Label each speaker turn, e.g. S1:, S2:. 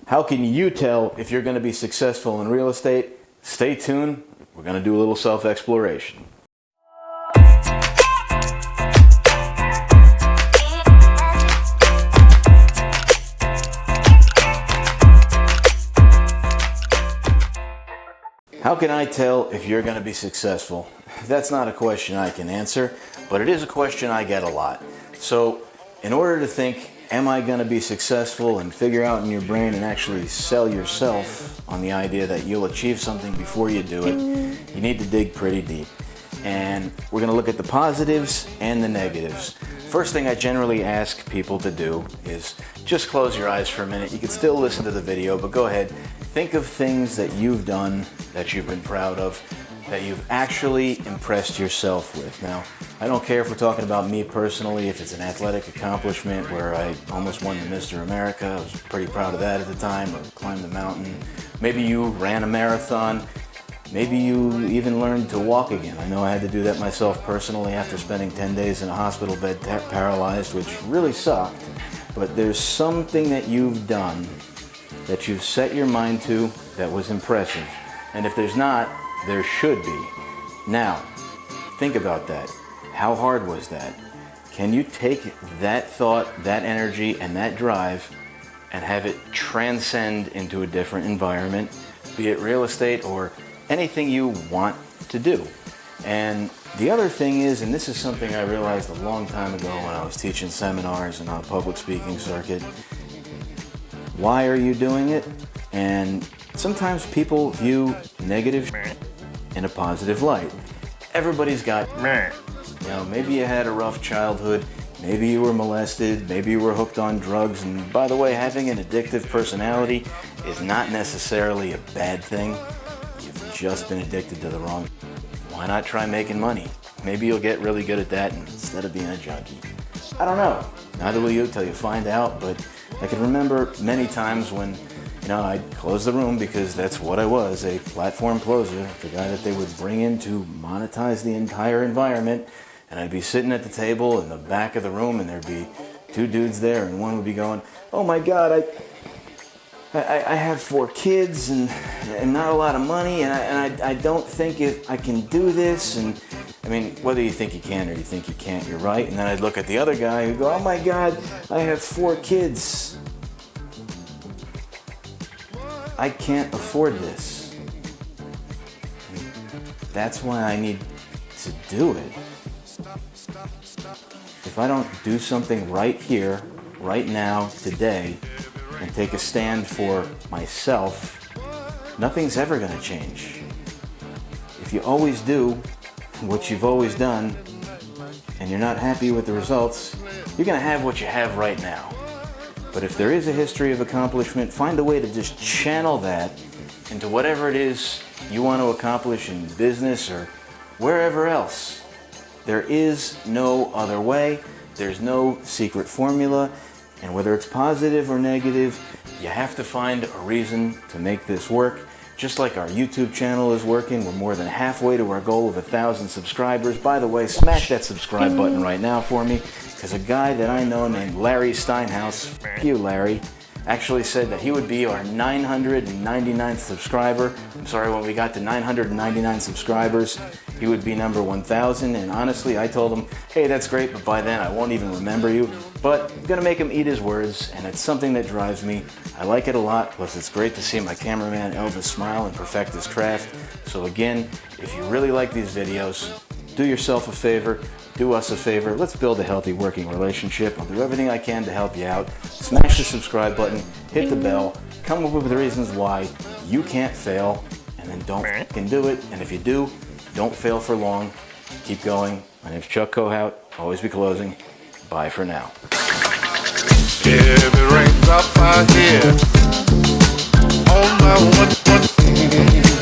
S1: How can you tell if you're going to be successful in real estate? Stay tuned. We're going to do a little self-exploration. How can I tell if you're going to be successful? That's not a question I can answer, but it is a question I get a lot. So in order to think, am I going to be successful, and figure out in your brain and actually sell yourself on the idea that you'll achieve something before you do it, you need to dig pretty deep. And we're going to look at the positives and the negatives. First thing I generally ask people to do is just close your eyes for a minute. You can still listen to the video, but go ahead. Think of things that you've done that you've been proud of, that you've actually impressed yourself with. Now, I don't care if we're talking about me personally, if it's an athletic accomplishment where I almost won the Mr. America, I was pretty proud of that at the time, or climbed a mountain. Maybe you ran a marathon. Maybe you even learned to walk again. I know I had to do that myself personally after spending 10 days in a hospital bed paralyzed, which really sucked. But there's something that you've done that you've set your mind to that was impressive. And if there's not, there should be. Now, think about that. How hard was that? Can you take that thought, that energy, and that drive and have it transcend into a different environment, be it real estate or anything you want to do? And the other thing is, and this is something I realized a long time ago when I was teaching seminars and on a public speaking circuit, why are you doing it? And sometimes people view negative in a positive light. Everybody's got, you know, maybe you had a rough childhood, maybe you were molested, maybe you were hooked on drugs, and by the way, having an addictive personality is not necessarily a bad thing. You've just been addicted to the wrong. Why not try making money? Maybe you'll get really good at that instead of being a junkie. I don't know. Neither will you till you find out, but I can remember many times when, you know, I'd close the room because that's what I was, a platform closer, the guy that they would bring in to monetize the entire environment. And I'd be sitting at the table in the back of the room, and there'd be two dudes there, and one would be going, "Oh my God, I have 4 kids and not a lot of money, and I don't think I can do this." And I mean, whether you think you can or you think you can't, you're right. And then I'd look at the other guy who'd go, "Oh my God, I have 4 kids. I can't afford this. That's why I need to do it. If I don't do something right here, right now, today, and take a stand for myself, nothing's ever going to change. If you always do what you've always done, and you're not happy with the results, you're going to have what you have right now. But if there is a history of accomplishment, find a way to just channel that into whatever it is you want to accomplish in business or wherever else. There is no other way. There's no secret formula. And whether it's positive or negative, you have to find a reason to make this work. Just like our YouTube channel is working, we're more than halfway to our goal of 1,000 subscribers. By the way, smash that subscribe button right now for me, because a guy that I know named Larry Steinhaus, f*** you Larry, actually said that he would be our 999th subscriber. I'm sorry, when we got to 999 subscribers, he would be number 1,000. And honestly, I told him, hey, that's great, but by then I won't even remember you. But I'm gonna make him eat his words, and it's something that drives me. I like it a lot, plus it's great to see my cameraman Elvis smile and perfect his craft. So again, if you really like these videos, do yourself a favor, do us a favor. Let's build a healthy working relationship. I'll do everything I can to help you out. Smash the subscribe button, hit the bell, come up with the reasons why you can't fail, and then don't fucking do it. And if you do, don't fail for long. Keep going. My name's Chuck Kohout. Always be closing. Bye for now.
S2: If it rains up, I hear on my one.